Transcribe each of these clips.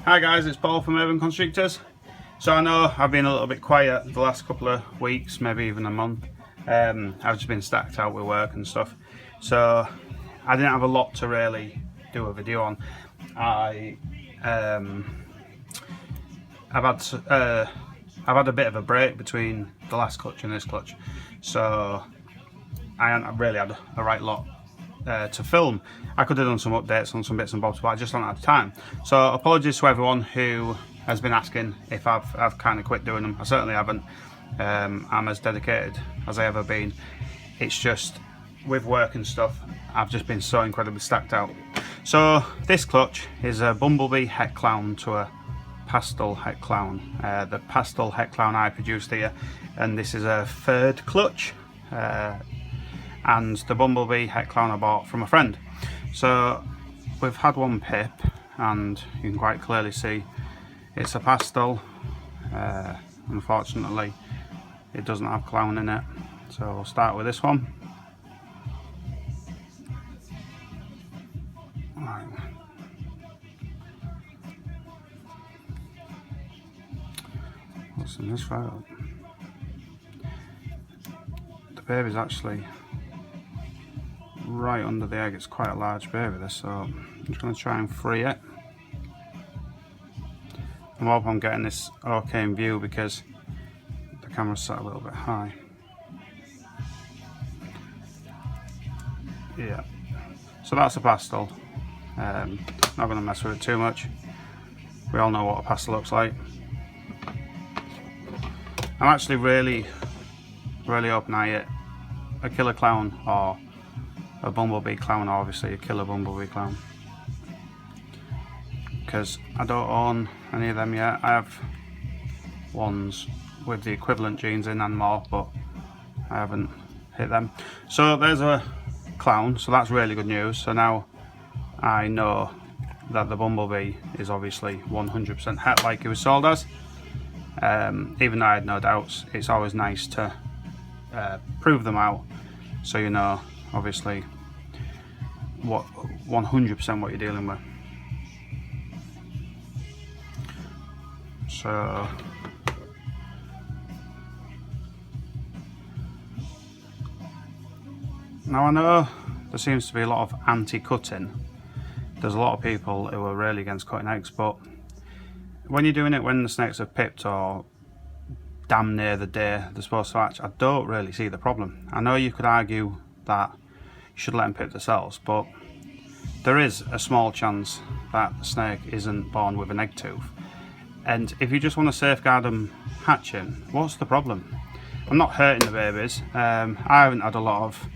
Hi guys, it's Paul from Urban Constructors. So I know I've been a little bit quiet the last couple of weeks, maybe even a month. I've just been stacked out with work and stuff, so I didn't have a lot to really do a video on. I've had a bit of a break between the last clutch and this clutch, so I haven't really had a right lot to film. I could have done some updates on some bits and bobs, but I just don't have time. So apologies to everyone who has been asking if I've kind of quit doing them. I certainly haven't. I'm as dedicated as I ever been. It's just with work and stuff, I've just been so incredibly stacked out. So this clutch is a Bumblebee Het Clown to a Pastel Het Clown. The Pastel Het Clown I produced here, and this is a third clutch. And the Bumblebee Het Clown I bought from a friend. So we've had one pip, and you can quite clearly see it's a pastel. Unfortunately, it doesn't have clown in it. So we'll start with this one. Right. What's in this photo? The baby's actually right under the egg. It's quite a large baby this, so I'm just going to try and free it. I hope I'm getting this okay in view because the camera's set a little bit high. Yeah, so that's a pastel. Not going to mess with it too much. We all know what a pastel looks like. I'm actually really hoping I hit a killer clown or a Bumblebee clown, obviously a killer Bumblebee clown, because I don't own any of them yet. I have ones with the equivalent genes in and more, but I haven't hit them. So there's a clown, so that's really good news. So now I know that the Bumblebee is obviously 100% het like it was sold as. Even though I had no doubts, it's always nice to prove them out, so you know obviously what 100% what you're dealing with. So now I know there seems to be a lot of anti-cutting. There's a lot of people who are really against cutting eggs, but when you're doing it when the snakes are pipped or damn near the day they're supposed to hatch, I don't really see the problem. I know you could argue that you should let them pip themselves, but there is a small chance that the snake isn't born with an egg tooth, and if you just want to safeguard them hatching, what's the problem? I'm not hurting the babies. I haven't had a lot of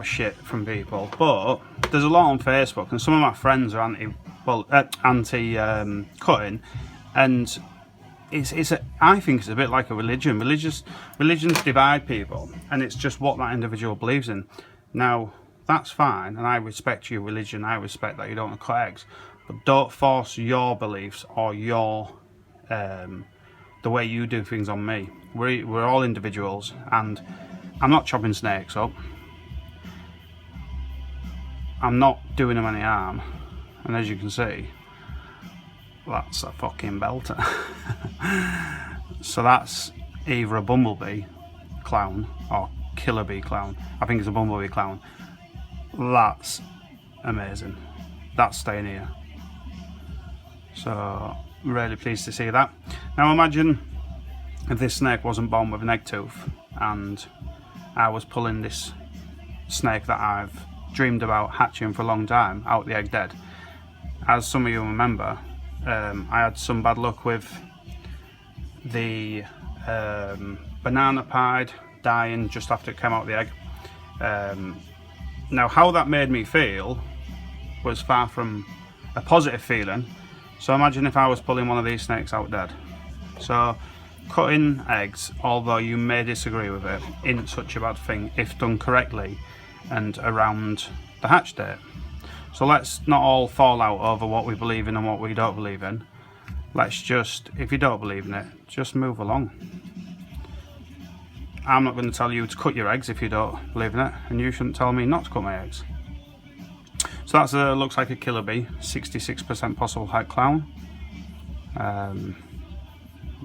shit from people, but there's a lot on Facebook, and some of my friends are anti cutting, and I think it's a bit like a religion. Religions divide people, and it's just what that individual believes in. Now that's fine, and I respect your religion. I respect that you don't want to cut eggs, but don't force your beliefs or your the way you do things on me. We're all individuals, and I'm not chopping snakes up. I'm not doing them any harm, and as you can see, that's a fucking belter. So that's either a Bumblebee clown or killer bee clown. I think it's a Bumblebee clown. That's amazing. That's staying here. So really pleased to see that. Now imagine if this snake wasn't born with an egg tooth and I was pulling this snake that I've dreamed about hatching for a long time out the egg dead. As some of you remember, I had some bad luck with the banana pied dying just after it came out of the egg. Now how that made me feel was far from a positive feeling. So imagine if I was pulling one of these snakes out dead. So cutting eggs, although you may disagree with it, isn't such a bad thing if done correctly and around the hatch date. So let's not all fall out over what we believe in and what we don't believe in. Let's just, if you don't believe in it, just move along. I'm not going to tell you to cut your eggs if you don't believe in it, and you shouldn't tell me not to cut my eggs. So that's looks like a killer bee, 66% possible het clown.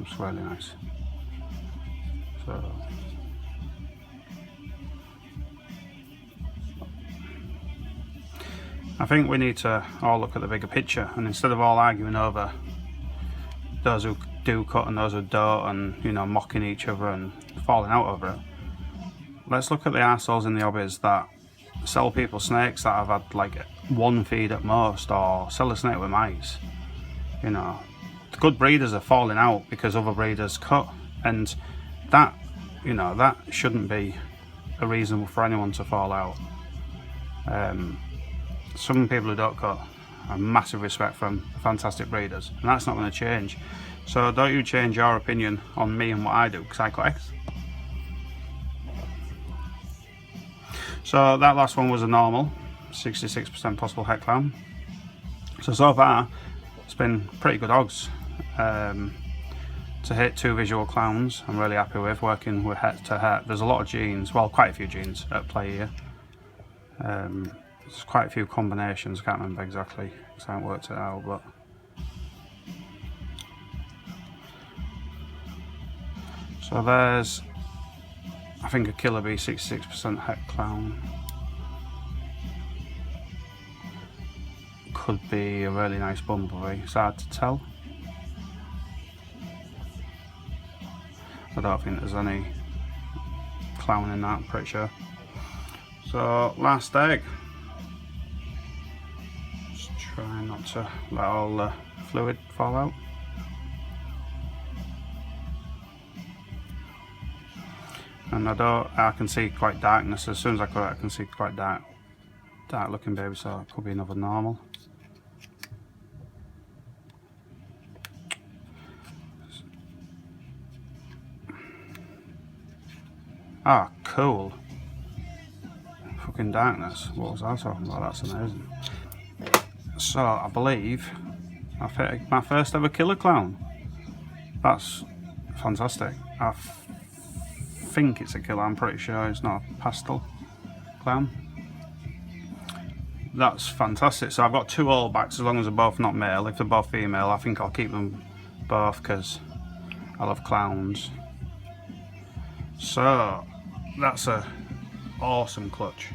It's really nice. So I think we need to all look at the bigger picture, and instead of all arguing over those who do cut and those who don't, and you know, mocking each other and falling out over it, let's look at the arseholes in the hobbies that sell people snakes that have had like one feed at most, or sell a snake with mice. You know, the good breeders are falling out because other breeders cut, and that, you know, that shouldn't be a reason for anyone to fall out. Some people who don't cut, I have massive respect from fantastic breeders, and that's not going to change. So don't you change your opinion on me and what I do, because I cut eggs. So that last one was a normal, 66% possible het clown. So far it's been pretty good odds. To hit 2 visual clowns, I'm really happy with working with het to het. There's a lot of genes, well, quite a few genes at play here. There's quite a few combinations, I can't remember exactly because I haven't worked it out, but so there's, I think, a killer bee, 66% het clown. Could be a really nice bumblebee, it's hard to tell. I don't think there's any clown in that, I'm pretty sure. So last egg. Just try not to let all the fluid fall out. And I can see quite darkness. As soon as I cut it, I can see quite dark looking baby, so it could be another normal. Ah, cool. Fucking darkness. What was I talking about? That's amazing. So I believe I've hit my first ever killer clown. That's fantastic. I think it's a killer, I'm pretty sure it's not a pastel clown. That's fantastic. So I've got 2 all backs, as long as they're both not male. If they're both female, I think I'll keep them both because I love clowns. So that's a awesome clutch.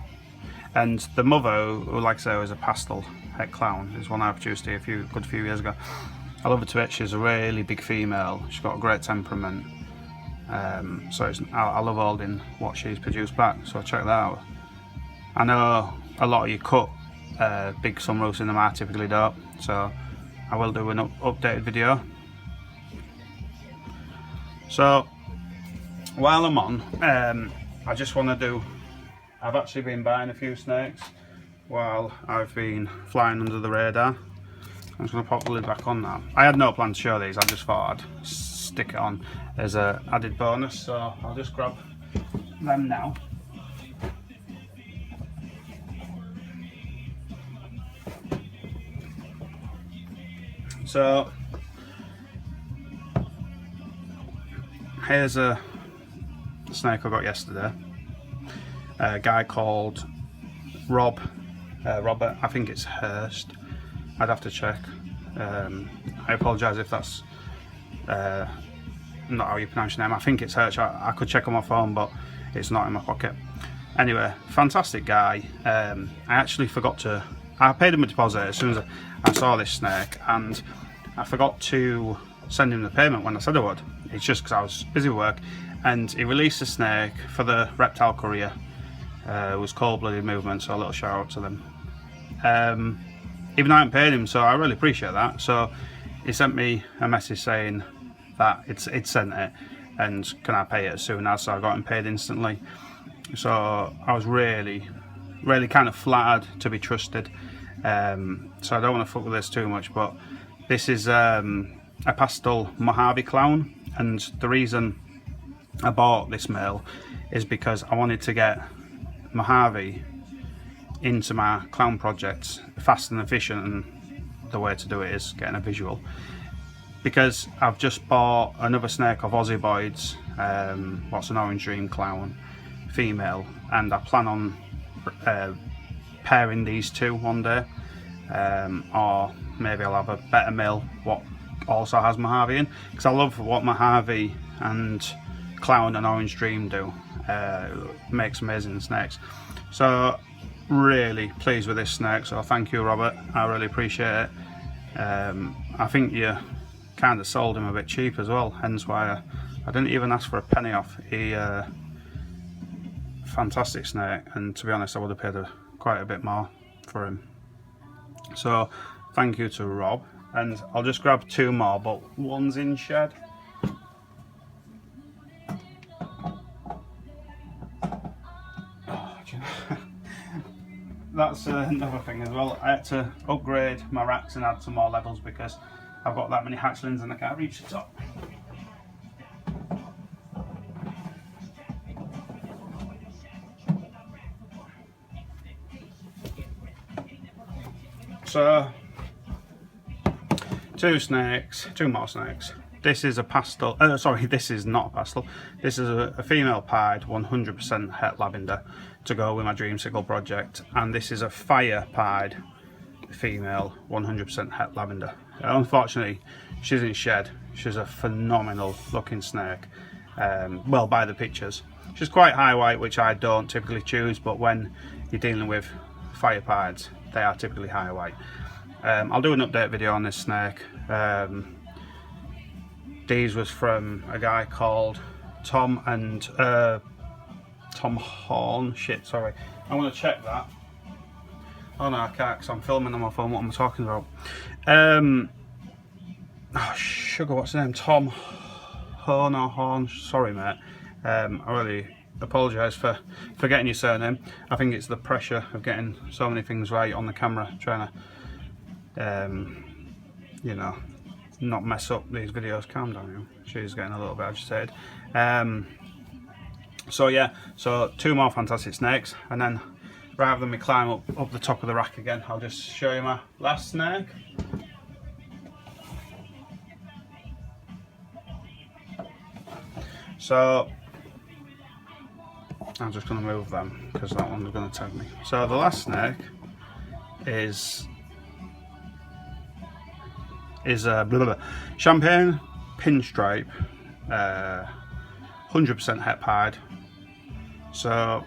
And the mother, who like I say was a pastel het clown, is one I produced here a good few years ago. I love her to bits. She's a really big female. She's got a great temperament. So I love holding what she's produced back, so check that out. I know a lot of you cut big sunroofs in them, I typically don't, so I will do an updated video. So while I'm on, I just want to do, I've actually been buying a few snakes while I've been flying under the radar. I'm just going to pop the lid back on now. I had no plan to show these, I just thought I'd stick it on as an added bonus, so I'll just grab them now. So here's a snake I got yesterday. A guy called Robert, I think it's Hurst. I'd have to check. I apologise if that's not how you pronounce your name. I think it's Hurst. I could check on my phone, but it's not in my pocket. Anyway, fantastic guy. I actually forgot to, I paid him a deposit as soon as I saw this snake, and I forgot to send him the payment when I said I would. It's just because I was busy with work, and he released the snake for the reptile courier. It was cold-blooded movement, so a little shout out to them. Even though I haven't paid him, so I really appreciate that. So he sent me a message saying that it's sent it, and can I pay it as soon as, so I got him paid instantly. So I was really kind of flattered to be trusted. So I don't want to fuck with this too much, but this is a pastel Mojave clown, and the reason I bought this male is because I wanted to get Mojave into my clown projects fast and efficient, and the way to do it is getting a visual, because I've just bought another snake of Aussie Boyd's, what's an orange dream clown female, and I plan on pairing these two one day, or maybe I'll have a better male what also has Mojave in, because I love what Mojave and Clown and Orange Dream do. Makes amazing snakes. So really pleased with this snake, so thank you, Robert, I really appreciate it. I think you kind of sold him a bit cheap as well, hence why I didn't even ask for a penny off. He fantastic snake, and to be honest I would have paid quite a bit more for him. So thank you to Rob, and I'll just grab two more, but one's in shed. That's another thing as well. I had to upgrade my racks and add some more levels because I've got that many hatchlings and I can't reach the top. So, two more snakes. This is a pastel, sorry, this is not a pastel. This is a female pied 100% het lavender to go with my dreamsicle project. And this is a fire pied female 100% het lavender. Unfortunately, she's in shed. She's a phenomenal looking snake. Well, by the pictures. She's quite high white, which I don't typically choose, but when you're dealing with fire pieds, they are typically high white. I'll do an update video on this snake. These was from a guy called Tom and Tom Horne. Shit, sorry. I'm gonna check that. Oh no, I can't because I'm filming on my phone. What am I talking about? Oh sugar, what's his name? Tom Horne or Horne? Sorry, mate. I really apologise for forgetting your surname. I think it's the pressure of getting so many things right on the camera, trying to, you know, not mess up these videos. Calm down, you. She's getting a little bit agitated. So yeah, so two more fantastic snakes, and then rather than me climb up the top of the rack again, I'll just show you my last snake. So I'm just going to move them because that one's going to tag me. So the last snake is champagne pinstripe, 100% het pied. So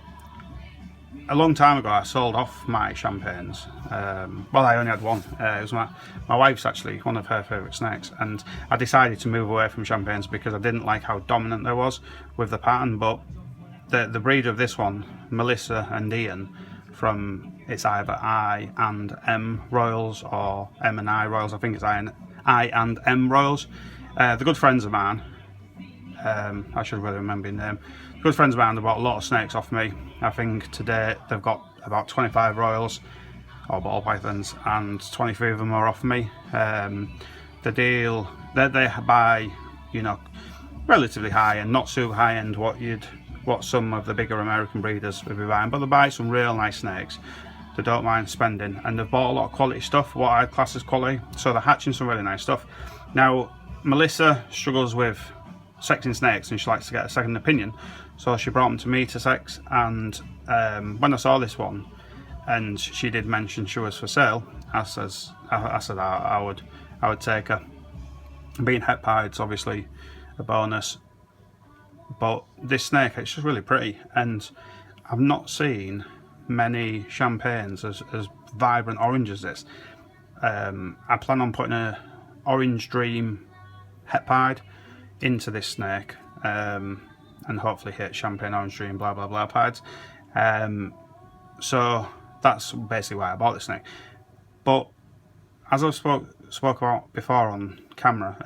a long time ago I sold off my champagnes. Well, I only had one. It was my wife's, actually, one of her favourite snakes, and I decided to move away from champagnes because I didn't like how dominant there was with the pattern. But the breed of this one, Melissa and Ian, from, it's either I and M Royals or M and I Royals. I think it's I and M Royals. They're good friends of mine. I should really remember your name. Good friends of mine. They bought a lot of snakes off me. I think today they've got about 25 Royals or ball pythons, and 23 of them are off me. The deal that they buy, you know, relatively high and not super high end what some of the bigger American breeders would be buying, but they buy some real nice snakes. They don't mind spending, and they've bought a lot of quality stuff, what I'd class as quality, so they're hatching some really nice stuff. Now, Melissa struggles with sexing snakes and she likes to get a second opinion, so she brought them to me to sex, and when I saw this one and she did mention she was for sale, I said I would take her. Being het pied's obviously a bonus, but this snake, it's just really pretty, and I've not seen many champagnes as vibrant orange as this. I plan on putting a Orange Dream het pied into this snake, and hopefully hit champagne Orange Dream blah blah blah pieds. So that's basically why I bought this snake. But as I've spoke about before on camera,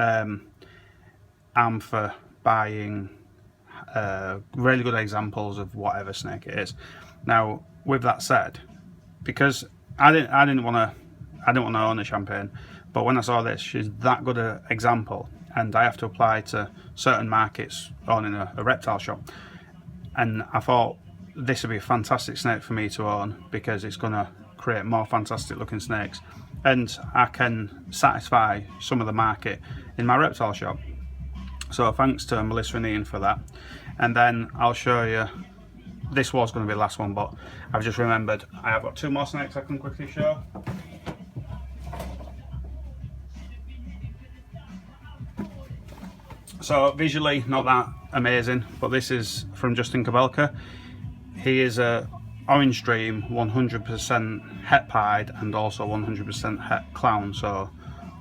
I'm for buying really good examples of whatever snake it is. Now, with that said, because I didn't want to own a champagne, but when I saw this, she's that good an example, and I have to apply to certain markets owning a reptile shop, and I thought this would be a fantastic snake for me to own because it's going to create more fantastic looking snakes, and I can satisfy some of the market in my reptile shop. So thanks to Melissa and Ian for that. And then I'll show you this was going to be the last one, but I've just remembered I have got 2 more snakes I can quickly show. So visually not that amazing, but this is from Justin Kabelka. He is a orange dream, 100% het pied and also 100% het clown, so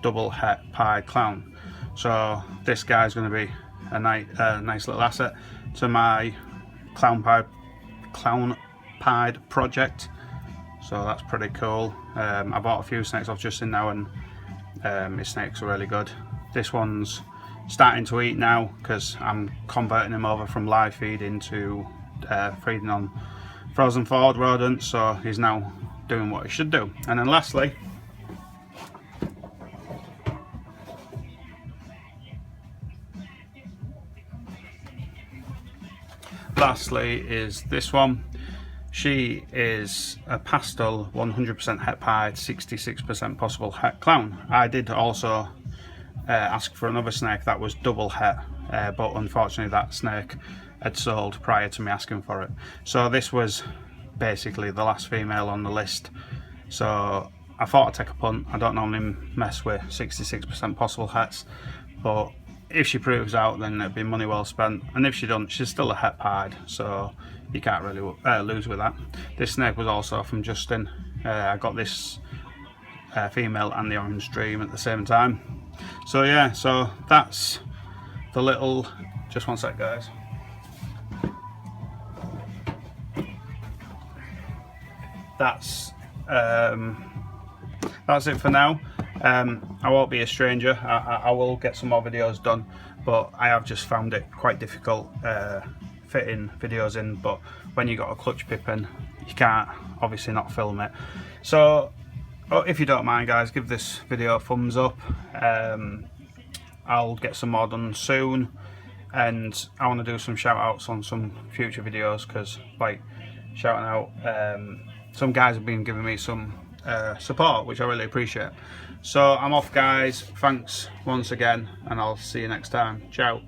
double het pied clown. So this guy's going to be a nice little asset to my clown pied project. So that's pretty cool. I bought a few snakes off Justin now, and his snakes are really good. This one's starting to eat now because I'm converting him over from live feeding to feeding on frozen forward rodents, so he's now doing what he should do. And then lastly, is this one. She is a Pastel 100% het pied, 66% possible het clown. I did also ask for another snake that was double het, but unfortunately that snake had sold prior to me asking for it. So this was basically the last female on the list. So I thought I'd take a punt. I don't normally mess with 66% possible hets, but if she proves out, then it'd be money well spent. And if she doesn't, she's still a het pied, so you can't really lose with that. This snake was also from Justin. I got this female and the orange dream at the same time. So yeah, so that's the little, just one sec guys. That's it for now. I won't be a stranger. I will get some more videos done, but I have just found it quite difficult fitting videos in. But when you got a clutch pippin, you can't obviously not film it. So if you don't mind guys, give this video a thumbs up. I'll get some more done soon, and I want to do some shout outs on some future videos, because like shouting out some guys have been giving me some support, which I really appreciate. So I'm off guys, thanks once again, and I'll see you next time. Ciao.